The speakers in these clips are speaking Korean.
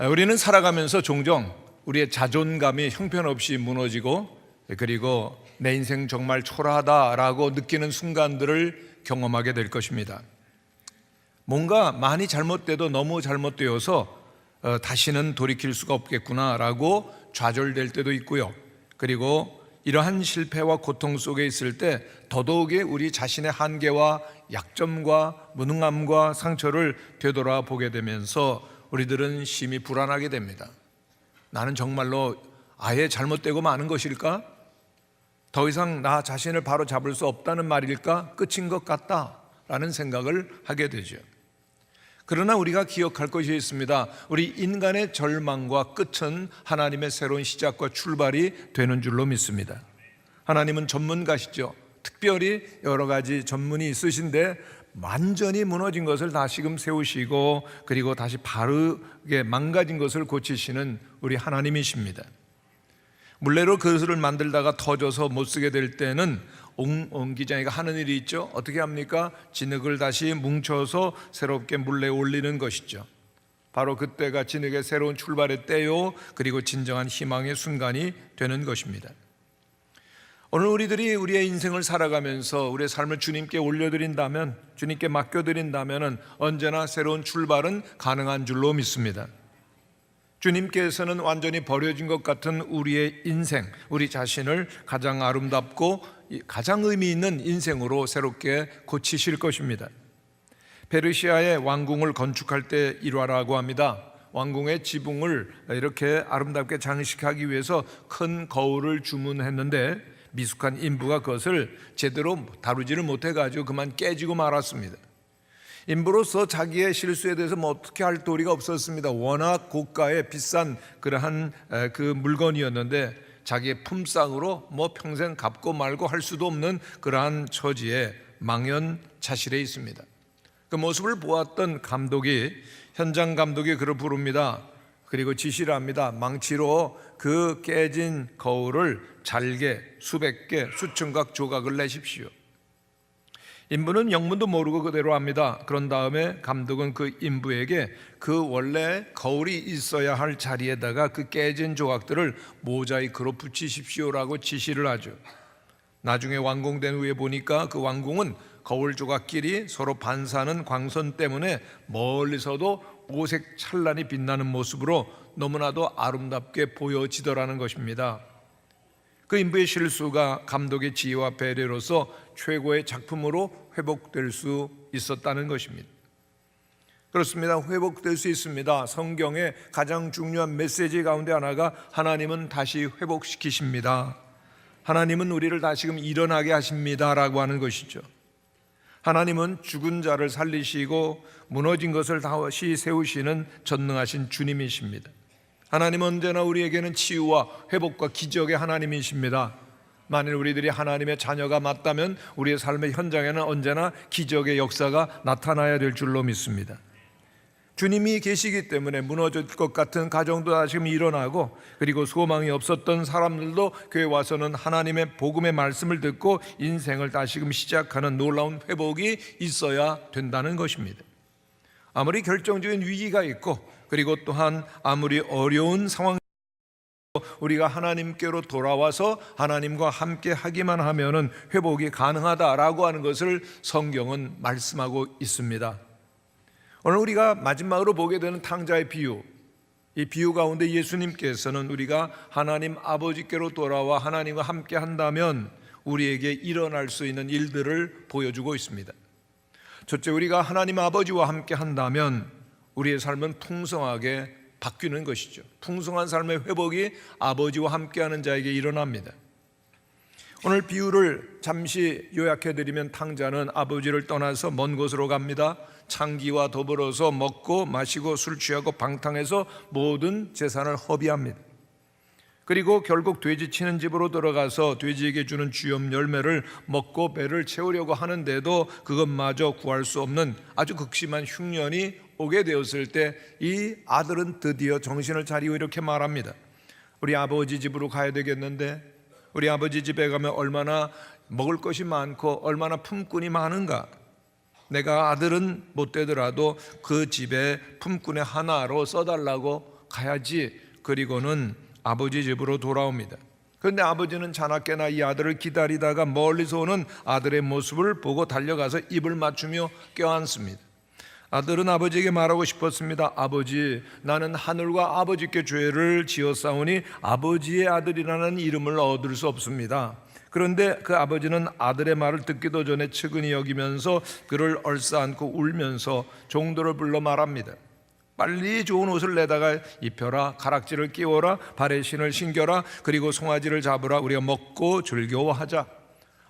우리는 살아가면서 종종 우리의 자존감이 형편없이 무너지고, 그리고 내 인생 정말 초라하다라고 느끼는 순간들을 경험하게 될 것입니다. 뭔가 많이 잘못돼도 너무 잘못되어서 다시는 돌이킬 수가 없겠구나라고 좌절될 때도 있고요. 그리고 이러한 실패와 고통 속에 있을 때 더더욱이 우리 자신의 한계와 약점과 무능함과 상처를 되돌아보게 되면서 우리들은 심히 불안하게 됩니다. 나는 정말로 아예 잘못되고 마는 것일까? 더 이상 나 자신을 바로 잡을 수 없다는 말일까? 끝인 것 같다라는 생각을 하게 되죠. 그러나 우리가 기억할 것이 있습니다. 우리 인간의 절망과 끝은 하나님의 새로운 시작과 출발이 되는 줄로 믿습니다. 하나님은 전문가시죠. 특별히 여러 가지 전문이 있으신데 완전히 무너진 것을 다시금 세우시고, 그리고 다시 바르게 망가진 것을 고치시는 우리 하나님이십니다. 물레로 그릇을 만들다가 터져서 못 쓰게 될 때는 옹기장이가 하는 일이 있죠. 어떻게 합니까? 진흙을 다시 뭉쳐서 새롭게 물레에 올리는 것이죠. 바로 그때가 진흙의 새로운 출발의 때요, 그리고 진정한 희망의 순간이 되는 것입니다. 오늘 우리들이 우리의 인생을 살아가면서 우리의 삶을 주님께 올려드린다면, 주님께 맡겨드린다면 언제나 새로운 출발은 가능한 줄로 믿습니다. 주님께서는 완전히 버려진 것 같은 우리의 인생, 우리 자신을 가장 아름답고 가장 의미 있는 인생으로 새롭게 고치실 것입니다. 페르시아의 왕궁을 건축할 때 일화라고 합니다. 왕궁의 지붕을 이렇게 아름답게 장식하기 위해서 큰 거울을 주문했는데 미숙한 인부가 그것을 제대로 다루지를 못해가지고 그만 깨지고 말았습니다. 인부로서 자기의 실수에 대해서 어떻게 할 도리가 없었습니다. 워낙 고가의 비싼 그러한 그 물건이었는데 자기의 품삯으로 평생 갚고 말고 할 수도 없는 그러한 처지에 망연자실해 있습니다. 그 모습을 보았던 감독이, 현장 감독이 그를 부릅니다. 그리고 지시를 합니다. 망치로 그 깨진 거울을 잘게 수백 개, 수천 각 조각을 내십시오. 인부는 영문도 모르고 그대로 합니다. 그런 다음에 감독은 그 인부에게 그 원래 거울이 있어야 할 자리에다가 그 깨진 조각들을 모자이크로 붙이십시오라고 지시를 하죠. 나중에 완공된 후에 보니까 그 왕궁은 거울 조각끼리 서로 반사하는 광선 때문에 멀리서도 오색 찬란히 빛나는 모습으로 너무나도 아름답게 보여지더라는 것입니다. 그 인부의 실수가 감독의 지혜와 배려로서 최고의 작품으로 회복될 수 있었다는 것입니다. 그렇습니다. 회복될 수 있습니다. 성경의 가장 중요한 메시지 가운데 하나가 하나님은 다시 회복시키십니다. 하나님은 우리를 다시금 일어나게 하십니다 라고 하는 것이죠. 하나님은 죽은 자를 살리시고 무너진 것을 다시 세우시는 전능하신 주님이십니다. 하나님은 언제나 우리에게는 치유와 회복과 기적의 하나님이십니다. 만일 우리들이 하나님의 자녀가 맞다면 우리의 삶의 현장에는 언제나 기적의 역사가 나타나야 될 줄로 믿습니다. 주님이 계시기 때문에 무너질 것 같은 가정도 다시금 일어나고, 그리고 소망이 없었던 사람들도 교회에 와서는 하나님의 복음의 말씀을 듣고 인생을 다시금 시작하는 놀라운 회복이 있어야 된다는 것입니다. 아무리 결정적인 위기가 있고, 그리고 또한 아무리 어려운 상황, 우리가 하나님께로 돌아와서 하나님과 함께 하기만 하면은 회복이 가능하다라고 하는 것을 성경은 말씀하고 있습니다. 오늘 우리가 마지막으로 보게 되는 탕자의 비유, 이 비유 가운데 예수님께서는 우리가 하나님 아버지께로 돌아와 하나님과 함께 한다면 우리에게 일어날 수 있는 일들을 보여주고 있습니다. 첫째, 우리가 하나님 아버지와 함께 한다면 우리의 삶은 풍성하게 바뀌는 것이죠. 풍성한 삶의 회복이 아버지와 함께하는 자에게 일어납니다. 오늘 비유를 잠시 요약해드리면 탕자는 아버지를 떠나서 먼 곳으로 갑니다. 창기와 더불어서 먹고 마시고 술 취하고 방탕해서 모든 재산을 허비합니다. 그리고 결국 돼지 치는 집으로 들어가서 돼지에게 주는 쥐염 열매를 먹고 배를 채우려고 하는데도 그것마저 구할 수 없는 아주 극심한 흉년이 오게 되었을 때 이 아들은 드디어 정신을 차리고 이렇게 말합니다. 우리 아버지 집으로 가야 되겠는데, 우리 아버지 집에 가면 얼마나 먹을 것이 많고 얼마나 품꾼이 많은가. 내가 아들은 못 되더라도 그 집에 품꾼의 하나로 써달라고 가야지. 그리고는 아버지 집으로 돌아옵니다. 그런데 아버지는 자나깨나 이 아들을 기다리다가 멀리서 오는 아들의 모습을 보고 달려가서 입을 맞추며 껴안습니다. 아들은 아버지에게 말하고 싶었습니다. 아버지, 나는 하늘과 아버지께 죄를 지었사오니 아버지의 아들이라는 이름을 얻을 수 없습니다. 그런데 그 아버지는 아들의 말을 듣기도 전에 측은히 여기면서 그를 얼싸안고 울면서 종들을 불러 말합니다. 빨리 좋은 옷을 내다가 입혀라, 가락지를 끼워라, 발에 신을 신겨라, 그리고 송아지를 잡으라, 우리가 먹고 즐거워하자.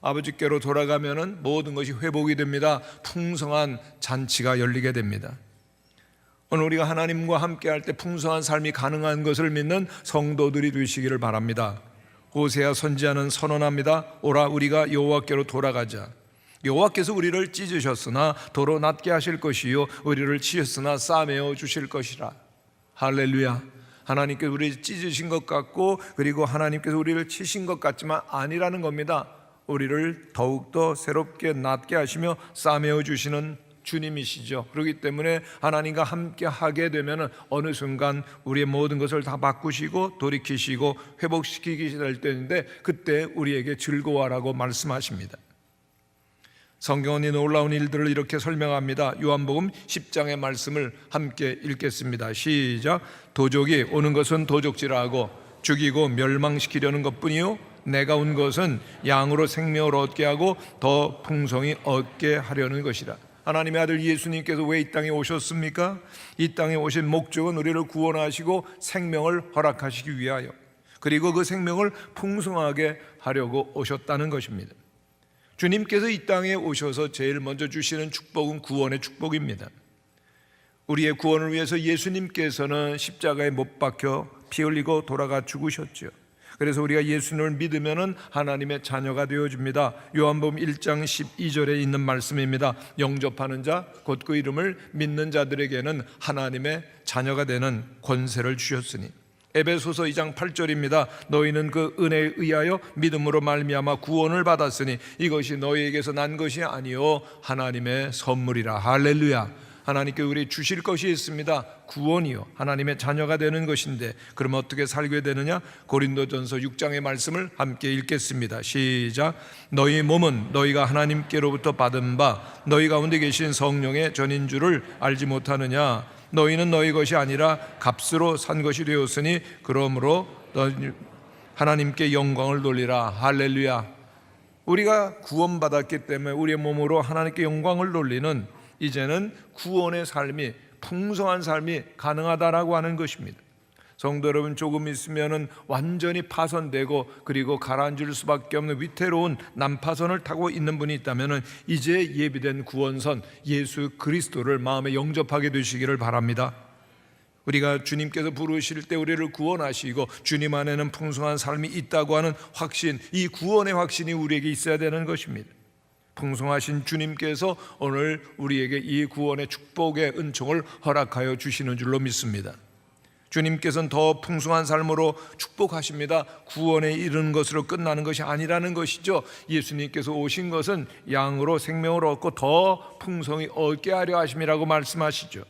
아버지께로 돌아가면은 모든 것이 회복이 됩니다. 풍성한 잔치가 열리게 됩니다. 오늘 우리가 하나님과 함께 할 때 풍성한 삶이 가능한 것을 믿는 성도들이 되시기를 바랍니다. 호세아 선지자는 선언합니다. 오라, 우리가 여호와께로 돌아가자. 여호와께서 우리를 찢으셨으나 도로 낫게 하실 것이요 우리를 치셨으나 싸매어 주실 것이라. 할렐루야. 하나님께서 우리를 찢으신 것 같고, 그리고 하나님께서 우리를 치신 것 같지만 아니라는 겁니다. 우리를 더욱더 새롭게 낫게 하시며 싸매어 주시는 주님이시죠. 그렇기 때문에 하나님과 함께 하게 되면 어느 순간 우리의 모든 것을 다 바꾸시고 돌이키시고 회복시키기 될 때인데, 그때 우리에게 즐거워하라고 말씀하십니다. 성경은 이 놀라운 일들을 이렇게 설명합니다. 요한복음 10장의 말씀을 함께 읽겠습니다. 시작. 도적이 오는 것은 도적질하고 죽이고 멸망시키려는 것뿐이요 내가 온 것은 양으로 생명을 얻게 하고 더 풍성히 얻게 하려는 것이라. 하나님의 아들 예수님께서 왜 이 땅에 오셨습니까? 이 땅에 오신 목적은 우리를 구원하시고 생명을 허락하시기 위하여, 그리고 그 생명을 풍성하게 하려고 오셨다는 것입니다. 주님께서 이 땅에 오셔서 제일 먼저 주시는 축복은 구원의 축복입니다. 우리의 구원을 위해서 예수님께서는 십자가에 못 박혀 피 흘리고 돌아가 죽으셨죠. 그래서 우리가 예수님을 믿으면 하나님의 자녀가 되어줍니다. 요한복음 1장 12절에 있는 말씀입니다. 영접하는 자, 곧 그 이름을 믿는 자들에게는 하나님의 자녀가 되는 권세를 주셨으니. 에베소서 2장 8절입니다. 너희는 그 은혜에 의하여 믿음으로 말미암아 구원을 받았으니 이것이 너희에게서 난 것이 아니요 하나님의 선물이라. 할렐루야. 하나님께 우리 주실 것이 있습니다. 구원이요, 하나님의 자녀가 되는 것인데, 그러면 어떻게 살게 되느냐? 고린도전서 6장의 말씀을 함께 읽겠습니다. 시작. 너희 몸은 너희가 하나님께로부터 받은 바 너희 가운데 계신 성령의 전인 줄을 알지 못하느냐? 너희는 너희 것이 아니라 값으로 산 것이 되었으니 그러므로 하나님께 영광을 돌리라. 할렐루야. 우리가 구원받았기 때문에 우리의 몸으로 하나님께 영광을 돌리는, 이제는 구원의 삶이, 풍성한 삶이 가능하다라고 하는 것입니다. 성도 여러분, 조금 있으면은 완전히 파손되고 그리고 가라앉을 수밖에 없는 위태로운 난파선을 타고 있는 분이 있다면은 이제 예비된 구원선 예수 그리스도를 마음에 영접하게 되시기를 바랍니다. 우리가 주님께서 부르실 때 우리를 구원하시고 주님 안에는 풍성한 삶이 있다고 하는 확신, 이 구원의 확신이 우리에게 있어야 되는 것입니다. 풍성하신 주님께서 오늘 우리에게 이 구원의 축복의 은총을 허락하여 주시는 줄로 믿습니다. 주님께서는 더 풍성한 삶으로 축복하십니다. 구원에 이르는 것으로 끝나는 것이 아니라는 것이죠. 예수님께서 오신 것은 양으로 생명을 얻고 더 풍성히 얻게 하려 하심이라고 말씀하시죠.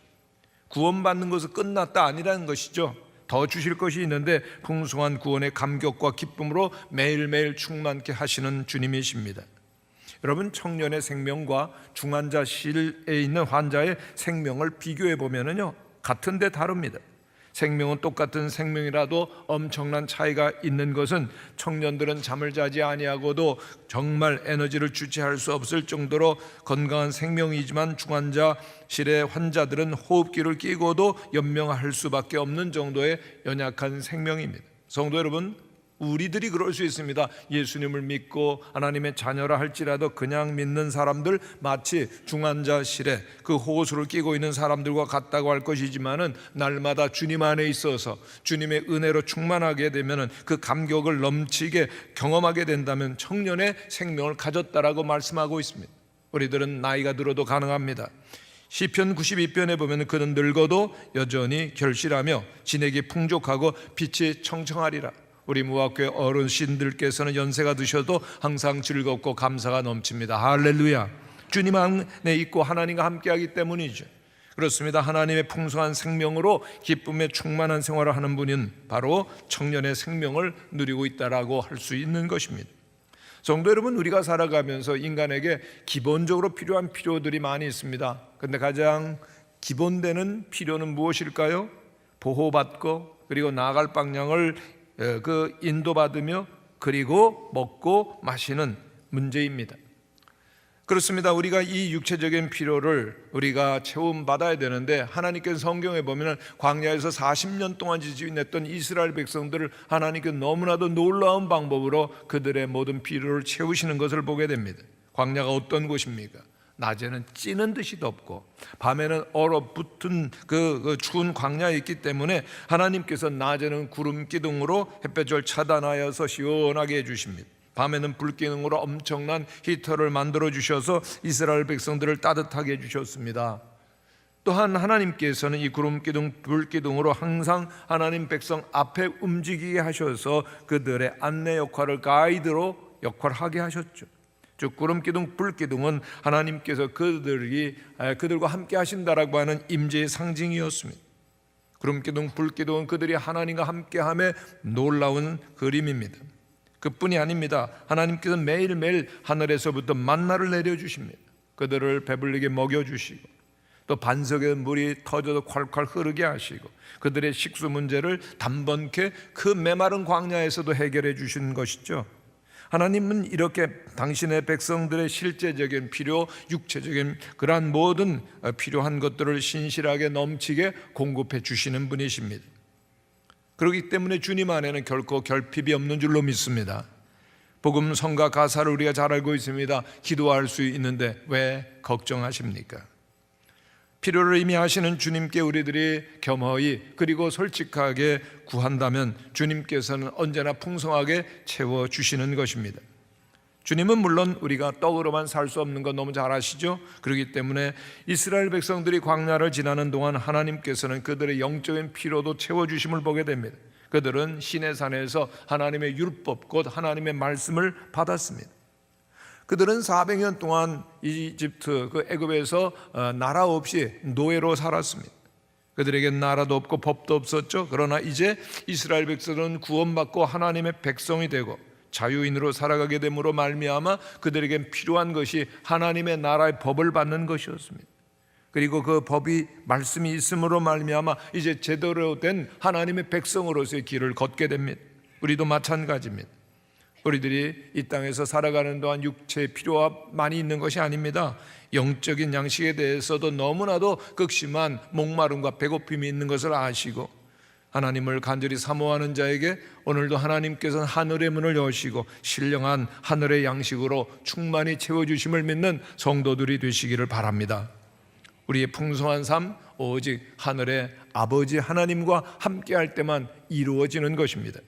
구원받는 것은 끝났다 아니라는 것이죠. 더 주실 것이 있는데 풍성한 구원의 감격과 기쁨으로 매일매일 충만케 하시는 주님이십니다. 여러분, 청년의 생명과 중환자실에 있는 환자의 생명을 비교해 보면요, 같은데 다릅니다. 생명은 똑같은 생명이라도 엄청난 차이가 있는 것은, 청년들은 잠을 자지 아니하고도 정말 에너지를 주체할 수 없을 정도로 건강한 생명이지만 중환자실의 환자들은 호흡기를 끼고도 연명할 수밖에 없는 정도의 연약한 생명입니다. 성도 여러분, 우리들이 그럴 수 있습니다. 예수님을 믿고 하나님의 자녀라 할지라도 그냥 믿는 사람들, 마치 중환자실에 그 호수를 끼고 있는 사람들과 같다고 할 것이지만은, 날마다 주님 안에 있어서 주님의 은혜로 충만하게 되면은, 그 감격을 넘치게 경험하게 된다면 청년의 생명을 가졌다라고 말씀하고 있습니다. 우리들은 나이가 들어도 가능합니다. 시편 92편에 보면 그는 늙어도 여전히 결실하며 진액이 풍족하고 빛이 청청하리라. 우리 무학교의 어르신들께서는 연세가 드셔도 항상 즐겁고 감사가 넘칩니다. 할렐루야. 주님 안에 있고 하나님과 함께하기 때문이죠. 그렇습니다. 하나님의 풍성한 생명으로 기쁨에 충만한 생활을 하는 분은 바로 청년의 생명을 누리고 있다라고 할 수 있는 것입니다. 성도 여러분, 우리가 살아가면서 인간에게 기본적으로 필요한 필요들이 많이 있습니다. 그런데 가장 기본되는 필요는 무엇일까요? 보호받고 그리고 나아갈 방향을 인도받으며 그리고 먹고 마시는 문제입니다. 그렇습니다. 우리가 이 육체적인 필요를 우리가 채움받아야 되는데, 하나님께서 성경에 보면 광야에서 40년 동안 지냈던 이스라엘 백성들을 하나님께서 너무나도 놀라운 방법으로 그들의 모든 필요를 채우시는 것을 보게 됩니다. 광야가 어떤 곳입니까? 낮에는 찌는 듯이 덥고 밤에는 얼어붙은 그 추운 광야에 있기 때문에 하나님께서 낮에는 구름 기둥으로 햇볕을 차단하여서 시원하게 해주십니다. 밤에는 불기둥으로 엄청난 히터를 만들어 주셔서 이스라엘 백성들을 따뜻하게 해주셨습니다. 또한 하나님께서는 이 구름기둥, 불기둥으로 항상 하나님 백성 앞에 움직이게 하셔서 그들의 안내 역할을 가이드로 역할하게 하셨죠. 즉 구름기둥, 불기둥은 하나님께서 그들과 함께 하신다라고 하는 임재의 상징이었습니다. 구름기둥, 불기둥은 그들이 하나님과 함께함의 놀라운 그림입니다. 그뿐이 아닙니다. 하나님께서 매일매일 하늘에서부터 만나를 내려주십니다. 그들을 배불리게 먹여주시고 또 반석의 물이 터져도 콸콸 흐르게 하시고 그들의 식수 문제를 단번케 그 메마른 광야에서도 해결해 주신 것이죠. 하나님은 이렇게 당신의 백성들의 실제적인 필요, 육체적인 그러한 모든 필요한 것들을 신실하게 넘치게 공급해 주시는 분이십니다. 그렇기 때문에 주님 안에는 결코 결핍이 없는 줄로 믿습니다. 복음 성가 가사를 우리가 잘 알고 있습니다. 기도할 수 있는데 왜 걱정하십니까? 필요를 이미 아시는 주님께 우리들이 겸허히 그리고 솔직하게 구한다면 주님께서는 언제나 풍성하게 채워주시는 것입니다. 주님은 물론 우리가 떡으로만 살 수 없는 건 너무 잘 아시죠? 그렇기 때문에 이스라엘 백성들이 광야를 지나는 동안 하나님께서는 그들의 영적인 필요도 채워주심을 보게 됩니다. 그들은 시내산에서 하나님의 율법 곧 하나님의 말씀을 받았습니다. 그들은 400년 동안 이집트 애굽에서 나라 없이 노예로 살았습니다. 그들에겐 나라도 없고 법도 없었죠. 그러나 이제 이스라엘 백성은 구원받고 하나님의 백성이 되고 자유인으로 살아가게 됨으로 말미암아 그들에겐 필요한 것이 하나님의 나라의 법을 받는 것이었습니다. 그리고 그 법이 말씀이 있음으로 말미암아 이제 제대로 된 하나님의 백성으로서의 길을 걷게 됩니다. 우리도 마찬가지입니다. 우리들이 이 땅에서 살아가는 동안 육체의 필요가 많이 있는 것이 아닙니다. 영적인 양식에 대해서도 너무나도 극심한 목마름과 배고픔이 있는 것을 아시고 하나님을 간절히 사모하는 자에게 오늘도 하나님께서는 하늘의 문을 여시고 신령한 하늘의 양식으로 충만히 채워주심을 믿는 성도들이 되시기를 바랍니다. 우리의 풍성한 삶 오직 하늘의 아버지 하나님과 함께할 때만 이루어지는 것입니다.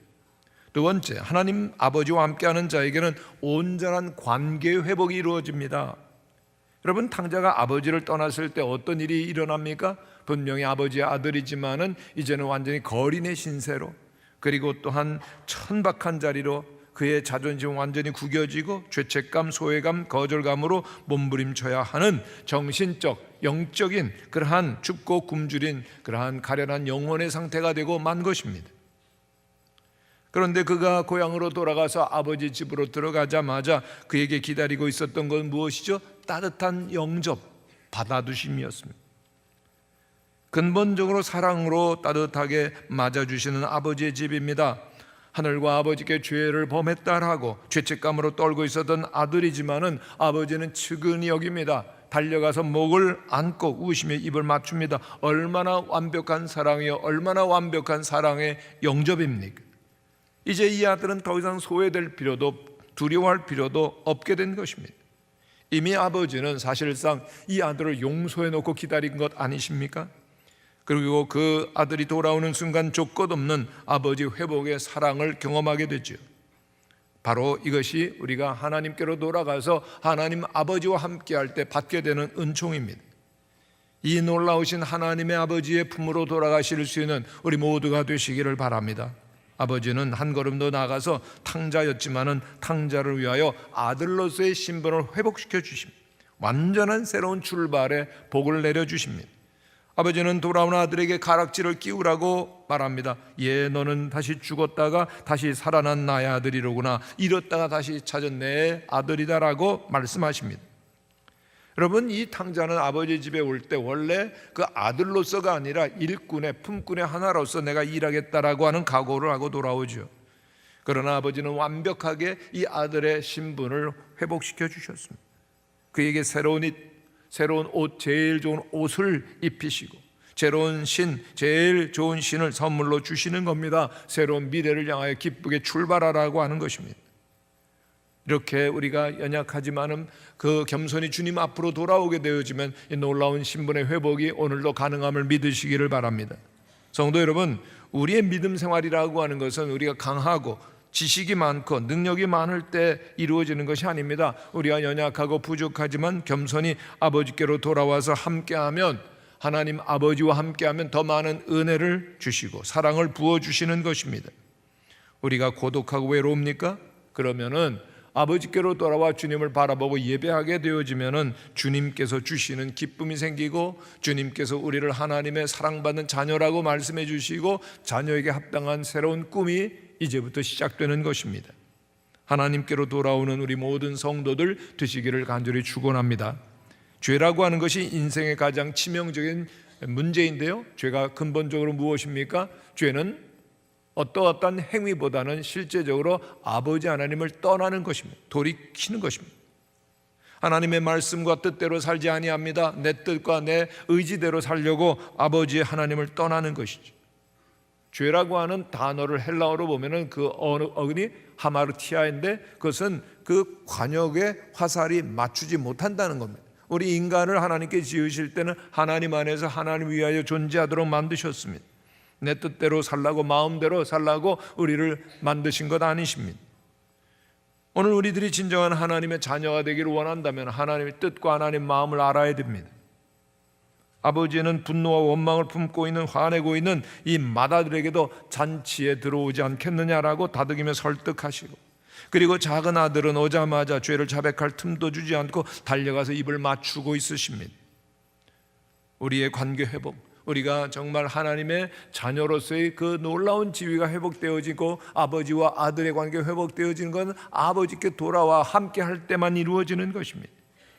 두 번째, 하나님 아버지와 함께하는 자에게는 온전한 관계 회복이 이루어집니다. 여러분, 탕자가 아버지를 떠났을 때 어떤 일이 일어납니까? 분명히 아버지의 아들이지만은 이제는 완전히 거린의 신세로, 그리고 또한 천박한 자리로 그의 자존심은 완전히 구겨지고 죄책감, 소외감, 거절감으로 몸부림쳐야 하는 정신적, 영적인 그러한 춥고 굶주린 그러한 가련한 영혼의 상태가 되고 만 것입니다. 그런데 그가 고향으로 돌아가서 아버지 집으로 들어가자마자 그에게 기다리고 있었던 건 무엇이죠? 따뜻한 영접, 받아두심이었습니다. 근본적으로 사랑으로 따뜻하게 맞아주시는 아버지의 집입니다. 하늘과 아버지께 죄를 범했다라고 죄책감으로 떨고 있었던 아들이지만은 아버지는 측은히 여깁니다. 달려가서 목을 안고 우시며 입을 맞춥니다. 얼마나 완벽한 사랑이요, 얼마나 완벽한 사랑의 영접입니까? 이제 이 아들은 더 이상 소외될 필요도 두려워할 필요도 없게 된 것입니다. 이미 아버지는 사실상 이 아들을 용서해 놓고 기다린 것 아니십니까? 그리고 그 아들이 돌아오는 순간 조건 없는 아버지 회복의 사랑을 경험하게 되죠. 바로 이것이 우리가 하나님께로 돌아가서 하나님 아버지와 함께할 때 받게 되는 은총입니다. 이 놀라우신 하나님의 아버지의 품으로 돌아가실 수 있는 우리 모두가 되시기를 바랍니다. 아버지는 한 걸음 더 나아가서 탕자였지만은 탕자를 위하여 아들로서의 신분을 회복시켜 주십니다. 완전한 새로운 출발에 복을 내려 주십니다. 아버지는 돌아온 아들에게 가락지를 끼우라고 말합니다. 예, 너는 다시 죽었다가 다시 살아난 나의 아들이로구나. 잃었다가 다시 찾은 내 아들이다라고 말씀하십니다. 여러분, 이 탕자는 아버지 집에 올 때 원래 그 아들로서가 아니라 일꾼의 품꾼의 하나로서 내가 일하겠다라고 하는 각오를 하고 돌아오죠. 그러나 아버지는 완벽하게 이 아들의 신분을 회복시켜 주셨습니다. 그에게 새로운 옷, 제일 좋은 옷을 입히시고 새로운 신, 제일 좋은 신을 선물로 주시는 겁니다. 새로운 미래를 향하여 기쁘게 출발하라고 하는 것입니다. 이렇게 우리가 연약하지만은 그 겸손히 주님 앞으로 돌아오게 되어지면 이 놀라운 신분의 회복이 오늘도 가능함을 믿으시기를 바랍니다. 성도 여러분, 우리의 믿음 생활이라고 하는 것은 우리가 강하고 지식이 많고 능력이 많을 때 이루어지는 것이 아닙니다. 우리가 연약하고 부족하지만 겸손히 아버지께로 돌아와서 함께하면, 하나님 아버지와 함께하면 더 많은 은혜를 주시고 사랑을 부어주시는 것입니다. 우리가 고독하고 외로웁니까? 그러면은 아버지께로 돌아와 주님을 바라보고 예배하게 되어지면은 주님께서 주시는 기쁨이 생기고, 주님께서 우리를 하나님의 사랑받는 자녀라고 말씀해 주시고 자녀에게 합당한 새로운 꿈이 이제부터 시작되는 것입니다. 하나님께로 돌아오는 우리 모든 성도들 되시기를 간절히 축원합니다. 죄라고 하는 것이 인생의 가장 치명적인 문제인데요, 죄가 근본적으로 무엇입니까? 죄는 어떠한 행위보다는 실제적으로 아버지 하나님을 떠나는 것입니다. 돌이키는 것입니다. 하나님의 말씀과 뜻대로 살지 아니합니다. 내 뜻과 내 의지대로 살려고 아버지 하나님을 떠나는 것이죠. 죄라고 하는 단어를 헬라어로 보면은 그 어근이 하마르티아인데, 그것은 그 관역에 화살이 맞추지 못한다는 겁니다. 우리 인간을 하나님께 지으실 때는 하나님 안에서 하나님 위하여 존재하도록 만드셨습니다. 내 뜻대로 살라고, 마음대로 살라고 우리를 만드신 것 아니십니다. 오늘 우리들이 진정한 하나님의 자녀가 되기를 원한다면 하나님의 뜻과 하나님의 마음을 알아야 됩니다. 아버지는 분노와 원망을 품고 있는, 화내고 있는 이 맏아들에게도 잔치에 들어오지 않겠느냐라고 다독이며 설득하시고, 그리고 작은 아들은 오자마자 죄를 자백할 틈도 주지 않고 달려가서 입을 맞추고 있으십니다. 우리의 관계 회복, 우리가 정말 하나님의 자녀로서의 그 놀라운 지위가 회복되어지고 아버지와 아들의 관계가 회복되어지는 건 아버지께 돌아와 함께 할 때만 이루어지는 것입니다.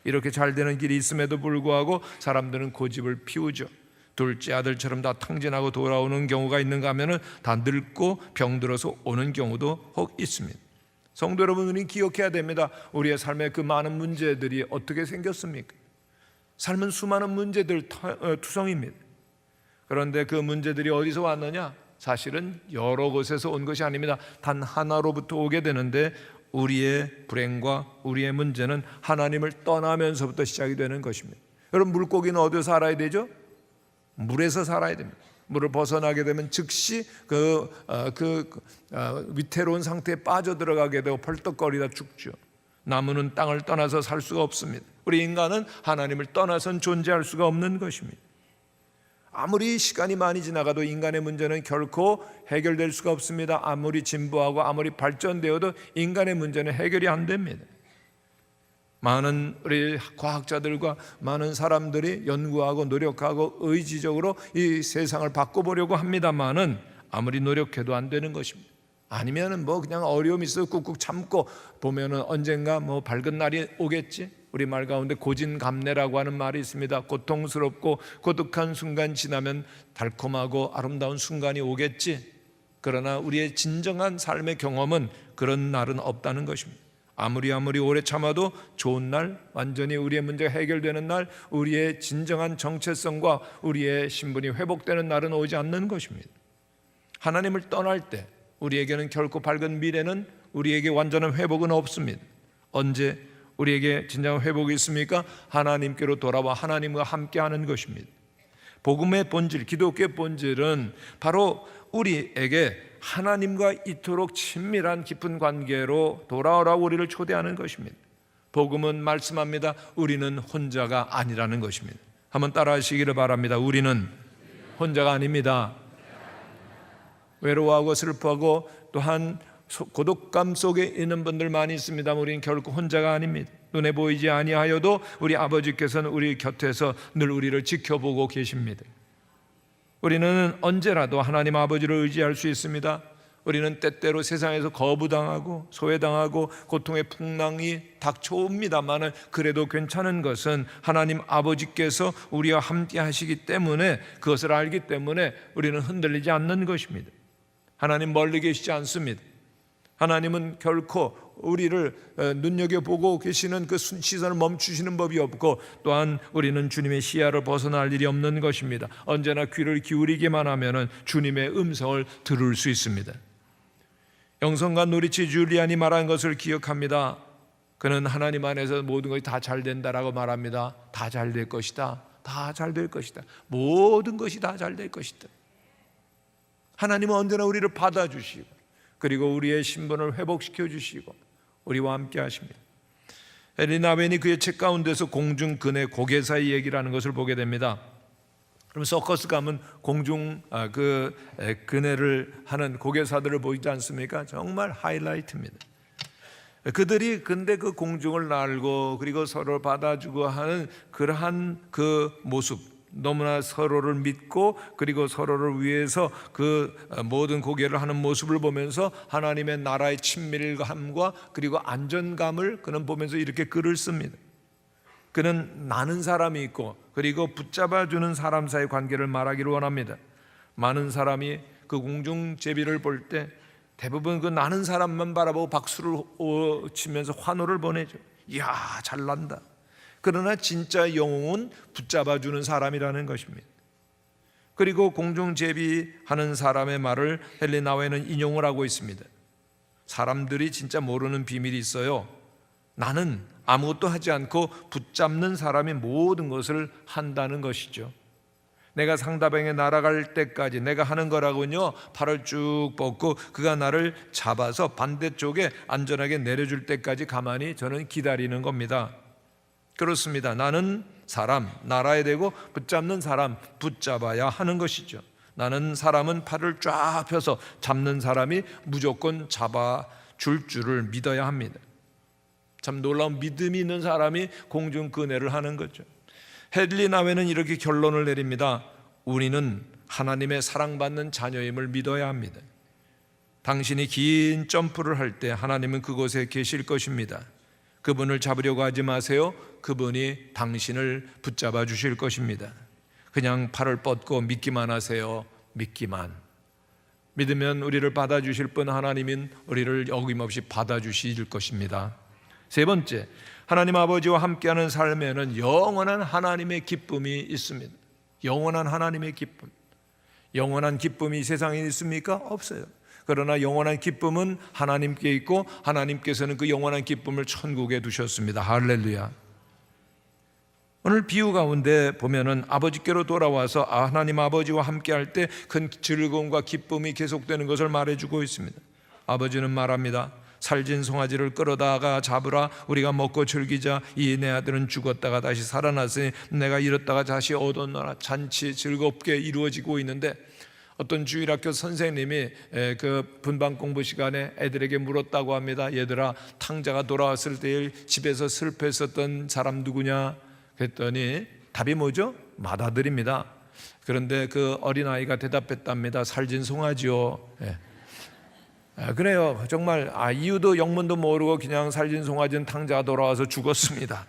이렇게 잘 되는 길이 있음에도 불구하고 사람들은 고집을 피우죠. 둘째 아들처럼 다 탕진하고 돌아오는 경우가 있는가 하면은 다 늙고 병들어서 오는 경우도 혹 있습니다. 성도 여러분, 우리는 기억해야 됩니다. 우리의 삶에 그 많은 문제들이 어떻게 생겼습니까? 삶은 수많은 문제들 투성입니다. 그런데 그 문제들이 어디서 왔느냐? 사실은 여러 곳에서 온 것이 아닙니다. 단 하나로부터 오게 되는데, 우리의 불행과 우리의 문제는 하나님을 떠나면서부터 시작이 되는 것입니다. 여러분, 물고기는 어디서 살아야 되죠? 물에서 살아야 됩니다. 물을 벗어나게 되면 즉시 위태로운 상태에 빠져들어가게 되고 펄떡거리다 죽죠. 나무는 땅을 떠나서 살 수가 없습니다. 우리 인간은 하나님을 떠나선 존재할 수가 없는 것입니다. 아무리 시간이 많이 지나가도 인간의 문제는 결코 해결될 수가 없습니다. 아무리 진보하고 아무리 발전되어도 인간의 문제는 해결이 안 됩니다. 많은 우리 과학자들과 많은 사람들이 연구하고 노력하고 의지적으로 이 세상을 바꿔보려고 합니다만은 아무리 노력해도 안 되는 것입니다. 아니면은 그냥 어려움이 있어 꾹꾹 참고 보면은 언젠가 밝은 날이 오겠지. 우리 말 가운데 고진감래라고 하는 말이 있습니다. 고통스럽고 고독한 순간 지나면 달콤하고 아름다운 순간이 오겠지. 그러나 우리의 진정한 삶의 경험은 그런 날은 없다는 것입니다. 아무리 오래 참아도 좋은 날, 완전히 우리의 문제가 해결되는 날, 우리의 진정한 정체성과 우리의 신분이 회복되는 날은 오지 않는 것입니다. 하나님을 떠날 때 우리에게는 결코 밝은 미래는, 우리에게 완전한 회복은 없습니다. 언제 우리에게 진정한 회복이 있습니까? 하나님께로 돌아와 하나님과 함께하는 것입니다. 복음의 본질, 기독교의 본질은 바로 우리에게 하나님과 이토록 친밀한 깊은 관계로 돌아오라고 우리를 초대하는 것입니다. 복음은 말씀합니다. 우리는 혼자가 아니라는 것입니다. 한번 따라하시기를 바랍니다. 우리는 혼자가 아닙니다. 외로워하고 슬퍼하고 또한 고독감 속에 있는 분들 많이 있습니다. 우리는 결코 혼자가 아닙니다. 눈에 보이지 아니하여도 우리 아버지께서는 우리 곁에서 늘 우리를 지켜보고 계십니다. 우리는 언제라도 하나님 아버지를 의지할 수 있습니다. 우리는 때때로 세상에서 거부당하고 소외당하고 고통의 풍랑이 닥쳐옵니다만 그래도 괜찮은 것은 하나님 아버지께서 우리와 함께 하시기 때문에, 그것을 알기 때문에 우리는 흔들리지 않는 것입니다. 하나님 멀리 계시지 않습니다. 하나님은 결코 우리를 눈여겨보고 계시는 그 시선을 멈추시는 법이 없고, 또한 우리는 주님의 시야를 벗어날 일이 없는 것입니다. 언제나 귀를 기울이기만 하면 주님의 음성을 들을 수 있습니다. 영성가 노리치 줄리안이 말한 것을 기억합니다. 그는 하나님 안에서 모든 것이 다 잘 된다라고 말합니다. 다 잘 될 것이다. 다 잘 될 것이다. 모든 것이 다 잘 될 것이다. 하나님은 언제나 우리를 받아주시고, 그리고 우리의 신분을 회복시켜 주시고 우리와 함께 하십니다. 헨리 나웬이 그의 책 가운데서 공중 그네 고개사의 얘기라는 것을 보게 됩니다. 그럼 서커스 가면 공중 그네를 하는 고개사들을 보이지 않습니까? 정말 하이라이트입니다. 그들이 근데 그 공중을 날고 그리고 서로를 받아주고 하는 그러한 그 모습, 너무나 서로를 믿고 그리고 서로를 위해서 그 모든 고개를 하는 모습을 보면서 하나님의 나라의 친밀감과 그리고 안전감을 그는 보면서 이렇게 글을 씁니다. 그는 나는 사람이 있고 그리고 붙잡아주는 사람 사이의 관계를 말하기를 원합니다. 많은 사람이 그 공중제비를 볼 때 대부분 그 나는 사람만 바라보고 박수를 치면서 환호를 보내죠. 이야, 잘난다. 그러나 진짜 영웅은 붙잡아주는 사람이라는 것입니다. 그리고 공중제비하는 사람의 말을 헨리 나웬은 인용을 하고 있습니다. 사람들이 진짜 모르는 비밀이 있어요. 나는 아무것도 하지 않고 붙잡는 사람이 모든 것을 한다는 것이죠. 내가 상대방에 날아갈 때까지 내가 하는 거라군요. 팔을 쭉 뻗고 그가 나를 잡아서 반대쪽에 안전하게 내려줄 때까지 가만히 저는 기다리는 겁니다. 그렇습니다. 나는 사람, 날아야 되고 붙잡는 사람, 붙잡아야 하는 것이죠. 나는 사람은 팔을 쫙 펴서 잡는 사람이 무조건 잡아줄 줄을 믿어야 합니다. 참 놀라운 믿음이 있는 사람이 공중 그네를 하는 거죠. 헨리 나웬은 이렇게 결론을 내립니다. 우리는 하나님의 사랑받는 자녀임을 믿어야 합니다. 당신이 긴 점프를 할 때 하나님은 그곳에 계실 것입니다. 그분을 잡으려고 하지 마세요. 그분이 당신을 붙잡아 주실 것입니다. 그냥 팔을 뻗고 믿기만 하세요. 믿기만. 믿으면 우리를 받아주실 분 하나님은 우리를 어김없이 받아주실 것입니다. 세 번째, 하나님 아버지와 함께하는 삶에는 영원한 하나님의 기쁨이 있습니다. 영원한 하나님의 기쁨. 영원한 기쁨이 이 세상에 있습니까? 없어요. 그러나 영원한 기쁨은 하나님께 있고 하나님께서는 그 영원한 기쁨을 천국에 두셨습니다. 할렐루야. 오늘 비유 가운데 보면은 아버지께로 돌아와서 하나님 아버지와 함께할 때 큰 즐거움과 기쁨이 계속되는 것을 말해주고 있습니다. 아버지는 말합니다. 살진 송아지를 끌어다가 잡으라. 우리가 먹고 즐기자. 이 내 아들은 죽었다가 다시 살아났으니 내가 잃었다가 다시 얻었노라. 잔치 즐겁게 이루어지고 있는데 어떤 주일학교 선생님이 그 분반 공부 시간에 애들에게 물었다고 합니다. 얘들아, 탕자가 돌아왔을 때 집에서 슬퍼했었던 사람 누구냐? 그랬더니 답이 뭐죠? 맏아들입니다. 그런데 그 어린아이가 대답했답니다. 살진 송아지요. 그래요. 정말 이유도 영문도 모르고 그냥 살진 송아지는 탕자가 돌아와서 죽었습니다.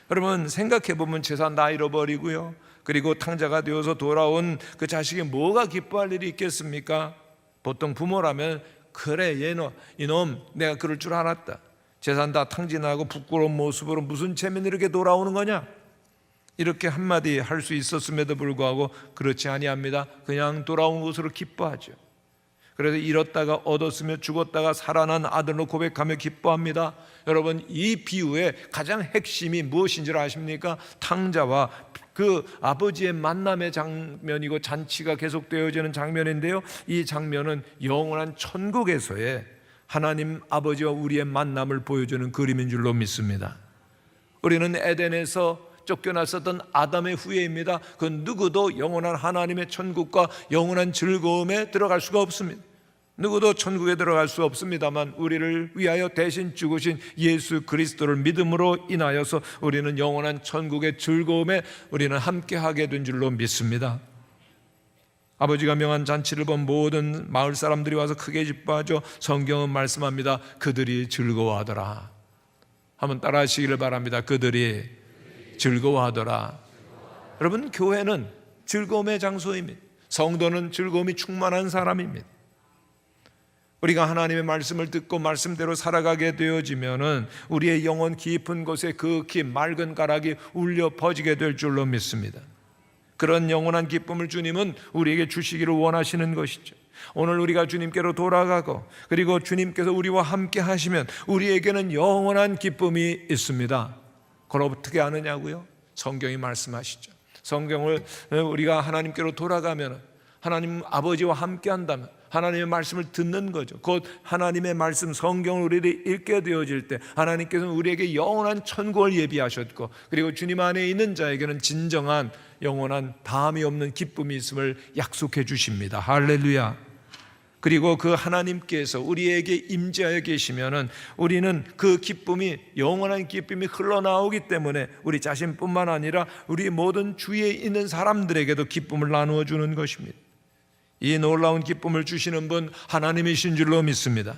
그러면 생각해보면 재산 다 잃어버리고요, 그리고 탕자가 되어서 돌아온 그 자식이 뭐가 기뻐할 일이 있겠습니까? 보통 부모라면 그래 이놈 내가 그럴 줄 알았다. 재산 다 탕진하고 부끄러운 모습으로 무슨 재미는 이렇게 돌아오는 거냐? 이렇게 한마디 할 수 있었음에도 불구하고 그렇지 아니합니다. 그냥 돌아온 것으로 기뻐하죠. 그래서 잃었다가 얻었으며 죽었다가 살아난 아들로 고백하며 기뻐합니다. 여러분, 이 비유의 가장 핵심이 무엇인 줄 아십니까? 탕자와 그 아버지의 만남의 장면이고 잔치가 계속되어지는 장면인데요, 이 장면은 영원한 천국에서의 하나님 아버지와 우리의 만남을 보여주는 그림인 줄로 믿습니다. 우리는 에덴에서 쫓겨났었던 아담의 후예입니다. 그 누구도 영원한 하나님의 천국과 영원한 즐거움에 들어갈 수가 없습니다. 누구도 천국에 들어갈 수 없습니다만 우리를 위하여 대신 죽으신 예수 그리스도를 믿음으로 인하여서 우리는 영원한 천국의 즐거움에 우리는 함께하게 된 줄로 믿습니다. 아버지가 명한 잔치를 본 모든 마을 사람들이 와서 크게 기뻐하죠. 성경은 말씀합니다. 그들이 즐거워하더라. 한번 따라 하시기를 바랍니다. 그들이 즐거워하더라. 여러분, 교회는 즐거움의 장소입니다. 성도는 즐거움이 충만한 사람입니다. 우리가 하나님의 말씀을 듣고 말씀대로 살아가게 되어지면은 우리의 영혼 깊은 곳에 극히 맑은 가락이 울려 퍼지게 될 줄로 믿습니다. 그런 영원한 기쁨을 주님은 우리에게 주시기를 원하시는 것이죠. 오늘 우리가 주님께로 돌아가고 그리고 주님께서 우리와 함께 하시면 우리에게는 영원한 기쁨이 있습니다. 그걸 어떻게 아느냐고요? 성경이 말씀하시죠. 성경을 우리가 하나님께로 돌아가면 하나님 아버지와 함께 한다면 하나님의 말씀을 듣는 거죠. 곧 하나님의 말씀 성경을 우리들이 읽게 되어질 때 하나님께서는 우리에게 영원한 천국을 예비하셨고 그리고 주님 안에 있는 자에게는 진정한 영원한 다함이 없는 기쁨이 있음을 약속해 주십니다. 할렐루야. 그리고 그 하나님께서 우리에게 임재하여 계시면은 우리는 그 기쁨이 영원한 기쁨이 흘러나오기 때문에 우리 자신뿐만 아니라 우리 모든 주위에 있는 사람들에게도 기쁨을 나누어 주는 것입니다. 이 놀라운 기쁨을 주시는 분 하나님이신 줄로 믿습니다.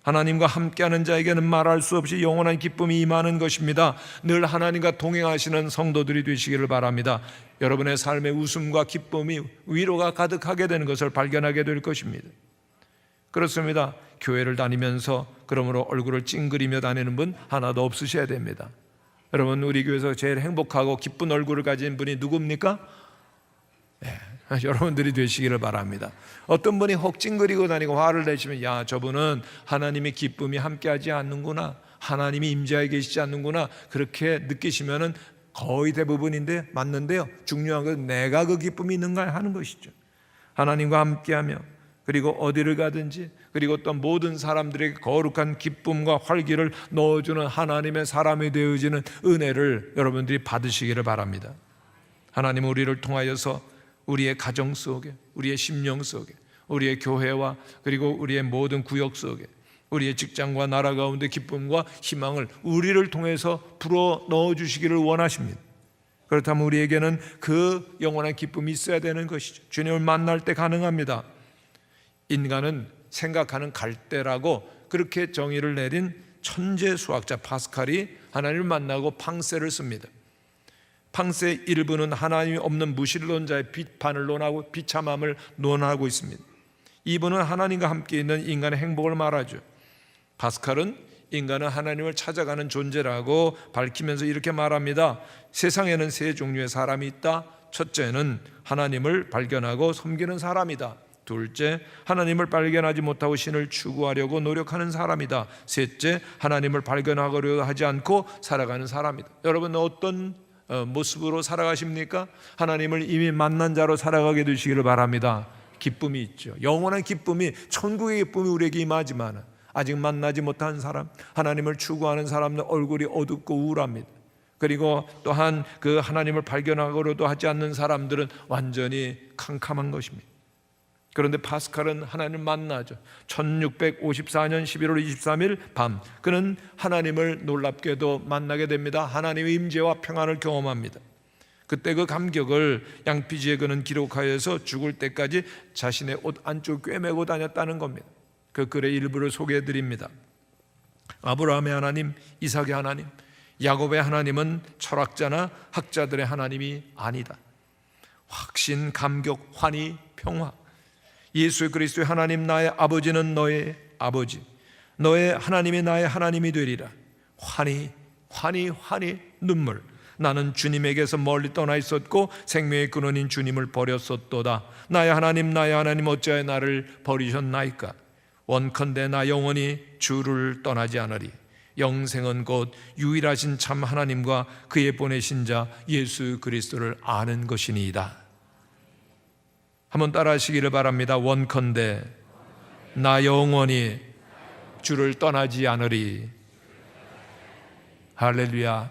하나님과 함께하는 자에게는 말할 수 없이 영원한 기쁨이 임하는 것입니다. 늘 하나님과 동행하시는 성도들이 되시기를 바랍니다. 여러분의 삶의 웃음과 기쁨이 위로가 가득하게 되는 것을 발견하게 될 것입니다. 그렇습니다. 교회를 다니면서 그러므로 얼굴을 찡그리며 다니는 분 하나도 없으셔야 됩니다. 여러분, 우리 교회에서 제일 행복하고 기쁜 얼굴을 가진 분이 누굽니까? 네, 여러분들이 되시기를 바랍니다. 어떤 분이 혹 찡그리고 다니고 화를 내시면 야, 저분은 하나님의 기쁨이 함께하지 않는구나, 하나님이 임재하에 계시지 않는구나, 그렇게 느끼시면은 거의 대부분인데 맞는데요, 중요한 건 내가 그 기쁨이 있는가 하는 것이죠. 하나님과 함께하며 그리고 어디를 가든지 그리고 또 모든 사람들에게 거룩한 기쁨과 활기를 넣어주는 하나님의 사람이 되어지는 은혜를 여러분들이 받으시기를 바랍니다. 하나님은 우리를 통하여서 우리의 가정 속에, 우리의 심령 속에, 우리의 교회와 그리고 우리의 모든 구역 속에, 우리의 직장과 나라 가운데 기쁨과 희망을 우리를 통해서 불어 넣어주시기를 원하십니다. 그렇다면 우리에게는 그 영원한 기쁨이 있어야 되는 것이죠. 주님을 만날 때 가능합니다. 인간은 생각하는 갈대라고 그렇게 정의를 내린 천재 수학자 파스칼이 하나님을 만나고 팡세를 씁니다. 팡세의 일부는 하나님이 없는 무신론자의 비판을 논하고 비참함을 논하고 있습니다. 2부는 하나님과 함께 있는 인간의 행복을 말하죠. 파스칼은 인간은 하나님을 찾아가는 존재라고 밝히면서 이렇게 말합니다. 세상에는 세 종류의 사람이 있다. 첫째는 하나님을 발견하고 섬기는 사람이다. 둘째, 하나님을 발견하지 못하고 신을 추구하려고 노력하는 사람이다. 셋째, 하나님을 발견하려고 하지 않고 살아가는 사람이다. 여러분, 어떤 모습으로 살아가십니까? 하나님을 이미 만난 자로 살아가게 되시기를 바랍니다. 기쁨이 있죠. 영원한 기쁨이, 천국의 기쁨이 우리에게 임하지만 아직 만나지 못한 사람, 하나님을 추구하는 사람은 얼굴이 어둡고 우울합니다. 그리고 또한 그 하나님을 발견하고도 하지 않는 사람들은 완전히 캄캄한 것입니다. 그런데 파스칼은 하나님을 만나죠. 1654년 11월 23일 밤 그는 하나님을 놀랍게도 만나게 됩니다. 하나님의 임재와 평안을 경험합니다. 그때 그 감격을 양피지에 그는 기록하여서 죽을 때까지 자신의 옷 안쪽 꿰매고 다녔다는 겁니다. 그 글의 일부를 소개해 드립니다. 아브라함의 하나님, 이삭의 하나님, 야곱의 하나님은 철학자나 학자들의 하나님이 아니다. 확신, 감격, 환희, 평화. 예수 그리스도의 하나님 나의 아버지는 너의 아버지, 너의 하나님이 나의 하나님이 되리라. 환희, 환희, 환희, 눈물. 나는 주님에게서 멀리 떠나 있었고 생명의 근원인 주님을 버렸었도다. 나의 하나님, 나의 하나님, 어찌하여 나를 버리셨나이까? 원컨대 나 영원히 주를 떠나지 않으리. 영생은 곧 유일하신 참 하나님과 그의 보내신 자 예수 그리스도를 아는 것이니이다. 한번 따라 하시기를 바랍니다. 원컨대 나 영원히 주를 떠나지 않으리. 할렐루야.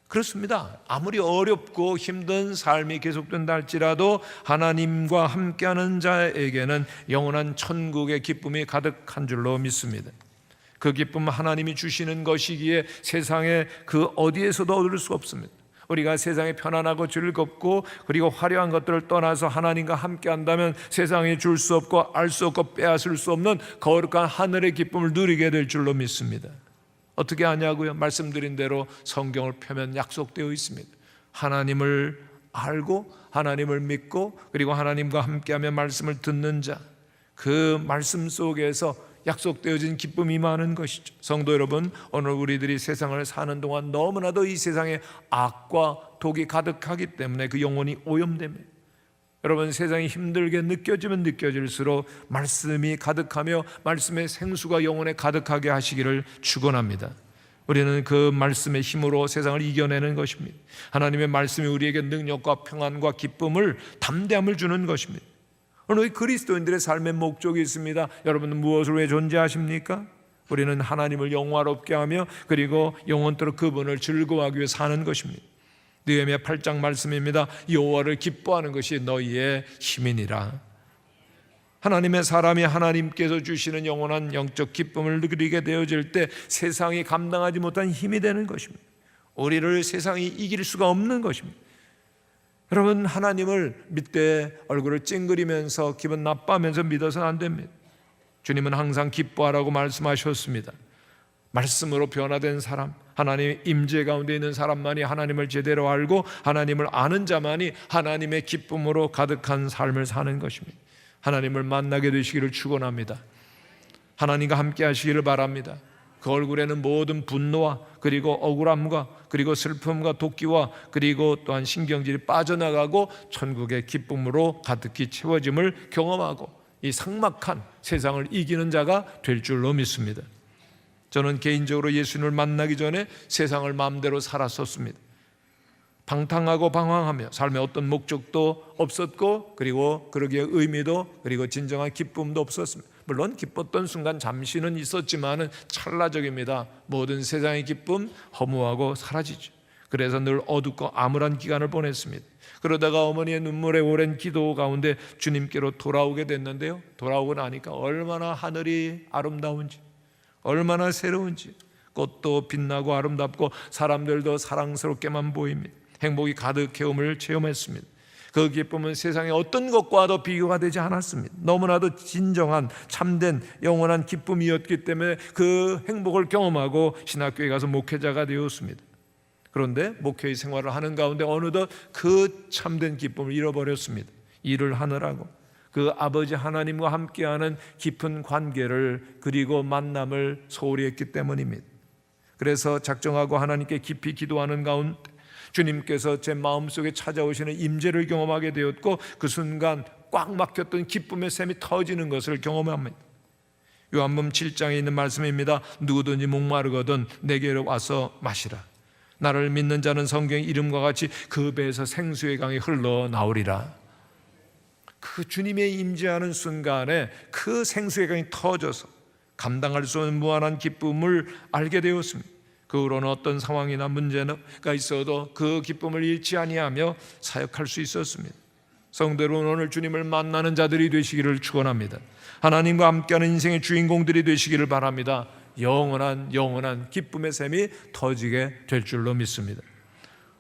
그렇습니다. 아무리 어렵고 힘든 삶이 계속된다 할지라도 하나님과 함께하는 자에게는 영원한 천국의 기쁨이 가득한 줄로 믿습니다. 그 기쁨은 하나님이 주시는 것이기에 세상에 그 어디에서도 얻을 수 없습니다. 우리가 세상에 편안하고 즐겁고 그리고 화려한 것들을 떠나서 하나님과 함께 한다면 세상에 줄 수 없고 알 수 없고 빼앗을 수 없는 거룩한 하늘의 기쁨을 누리게 될 줄로 믿습니다. 어떻게 하냐고요? 말씀드린 대로 성경을 펴면 약속되어 있습니다. 하나님을 알고 하나님을 믿고 그리고 하나님과 함께하며 말씀을 듣는 자, 그 말씀 속에서 약속되어진 기쁨이 많은 것이죠. 성도 여러분, 오늘 우리들이 세상을 사는 동안 너무나도 이 세상에 악과 독이 가득하기 때문에 그 영혼이 오염됩니다. 여러분, 세상이 힘들게 느껴지면 느껴질수록 말씀이 가득하며 말씀의 생수가 영혼에 가득하게 하시기를 축원합니다. 우리는 그 말씀의 힘으로 세상을 이겨내는 것입니다. 하나님의 말씀이 우리에게 능력과 평안과 기쁨을, 담대함을 주는 것입니다. 오늘 그리스도인들의 삶의 목적이 있습니다. 여러분은 무엇을 왜 존재하십니까? 우리는 하나님을 영화롭게 하며 그리고 영원토록 그분을 즐거워하기 위해 사는 것입니다. 느헤미야 8장 말씀입니다. 여호와를 기뻐하는 것이 너희의 힘이니라. 하나님의 사람이 하나님께서 주시는 영원한 영적 기쁨을 누리게 되어질 때 세상이 감당하지 못한 힘이 되는 것입니다. 우리를 세상이 이길 수가 없는 것입니다. 여러분, 하나님을 믿되 얼굴을 찡그리면서 기분 나빠하면서 믿어서는 안 됩니다. 주님은 항상 기뻐하라고 말씀하셨습니다. 말씀으로 변화된 사람, 하나님의 임재 가운데 있는 사람만이 하나님을 제대로 알고 하나님을 아는 자만이 하나님의 기쁨으로 가득한 삶을 사는 것입니다. 하나님을 만나게 되시기를 축원합니다. 하나님과 함께 하시기를 바랍니다. 그 얼굴에는 모든 분노와 그리고 억울함과 그리고 슬픔과 도끼와 그리고 또한 신경질이 빠져나가고 천국의 기쁨으로 가득히 채워짐을 경험하고 이 삭막한 세상을 이기는 자가 될 줄로 믿습니다. 저는 개인적으로 예수님을 만나기 전에 세상을 마음대로 살았었습니다. 방탕하고 방황하며 삶에 어떤 목적도 없었고 그리고 그러기에 의미도 그리고 진정한 기쁨도 없었습니다. 물론 기뻤던 순간 잠시는 있었지만은 찰나적입니다. 모든 세상의 기쁨 허무하고 사라지죠. 그래서 늘 어둡고 암울한 기간을 보냈습니다. 그러다가 어머니의 눈물에 오랜 기도 가운데 주님께로 돌아오게 됐는데요, 돌아오고 나니까 얼마나 하늘이 아름다운지, 얼마나 새로운지, 꽃도 빛나고 아름답고 사람들도 사랑스럽게만 보입니다. 행복이 가득해옴을 체험했습니다. 그 기쁨은 세상의 어떤 것과도 비교가 되지 않았습니다. 너무나도 진정한 참된 영원한 기쁨이었기 때문에 그 행복을 경험하고 신학교에 가서 목회자가 되었습니다. 그런데 목회의 생활을 하는 가운데 어느덧 그 참된 기쁨을 잃어버렸습니다. 일을 하느라고 그 아버지 하나님과 함께하는 깊은 관계를 그리고 만남을 소홀히 했기 때문입니다. 그래서 작정하고 하나님께 깊이 기도하는 가운데 주님께서 제 마음속에 찾아오시는 임재를 경험하게 되었고 그 순간 꽉 막혔던 기쁨의 샘이 터지는 것을 경험합니다. 요한복음 7장에 있는 말씀입니다. 누구든지 목마르거든 내게로 와서 마시라. 나를 믿는 자는 성경의 이름과 같이 그 배에서 생수의 강이 흘러나오리라. 그 주님의 임재하는 순간에 그 생수의 강이 터져서 감당할 수 없는 무한한 기쁨을 알게 되었습니다. 그 후로는 어떤 상황이나 문제가 있어도 그 기쁨을 잃지 아니하며 사역할 수 있었습니다. 성도 여러분, 오늘 주님을 만나는 자들이 되시기를 축원합니다. 하나님과 함께하는 인생의 주인공들이 되시기를 바랍니다. 영원한 기쁨의 샘이 터지게 될 줄로 믿습니다.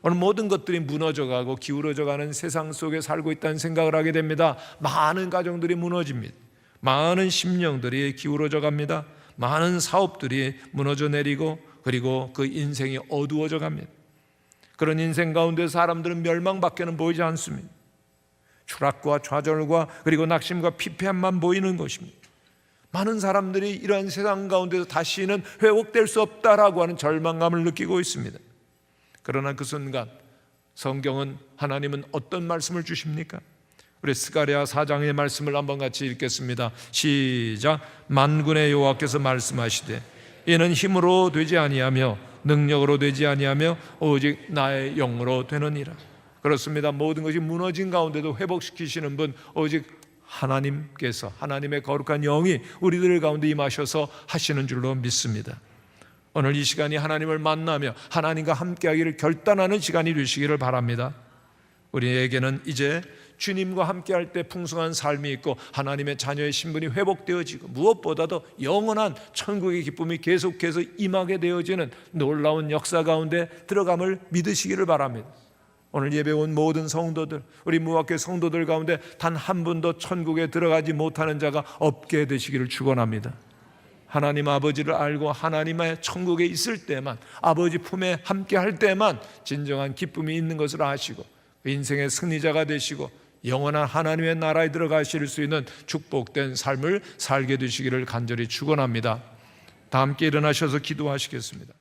오늘 모든 것들이 무너져가고 기울어져가는 세상 속에 살고 있다는 생각을 하게 됩니다. 많은 가정들이 무너집니다. 많은 심령들이 기울어져 갑니다. 많은 사업들이 무너져 내리고 그리고 그 인생이 어두워져 갑니다. 그런 인생 가운데 사람들은 멸망밖에는 보이지 않습니다. 추락과 좌절과 그리고 낙심과 피폐함만 보이는 것입니다. 많은 사람들이 이러한 세상 가운데서 다시는 회복될 수 없다라고 하는 절망감을 느끼고 있습니다. 그러나 그 순간 성경은, 하나님은 어떤 말씀을 주십니까? 우리 스가랴 4장의 말씀을 한번 같이 읽겠습니다. 시작. 만군의 여호와께서 말씀하시되 이는 힘으로 되지 아니하며 능력으로 되지 아니하며 오직 나의 영으로 되느니라. 그렇습니다. 모든 것이 무너진 가운데도 회복시키시는 분 오직 하나님께서, 하나님의 거룩한 영이 우리들 가운데 임하셔서 하시는 줄로 믿습니다. 오늘 이 시간이 하나님을 만나며 하나님과 함께하기를 결단하는 시간이 되시기를 바랍니다. 우리에게는 이제 주님과 함께할 때 풍성한 삶이 있고 하나님의 자녀의 신분이 회복되어지고 무엇보다도 영원한 천국의 기쁨이 계속해서 임하게 되어지는 놀라운 역사 가운데 들어감을 믿으시기를 바랍니다. 오늘 예배 온 모든 성도들, 우리 무학교 성도들 가운데 단 한 분도 천국에 들어가지 못하는 자가 없게 되시기를 축원합니다. 하나님 아버지를 알고 하나님의 천국에 있을 때만, 아버지 품에 함께 할 때만 진정한 기쁨이 있는 것을 아시고 인생의 승리자가 되시고 영원한 하나님의 나라에 들어가실 수 있는 축복된 삶을 살게 되시기를 간절히 축원합니다. 다 함께 일어나셔서 기도하시겠습니다.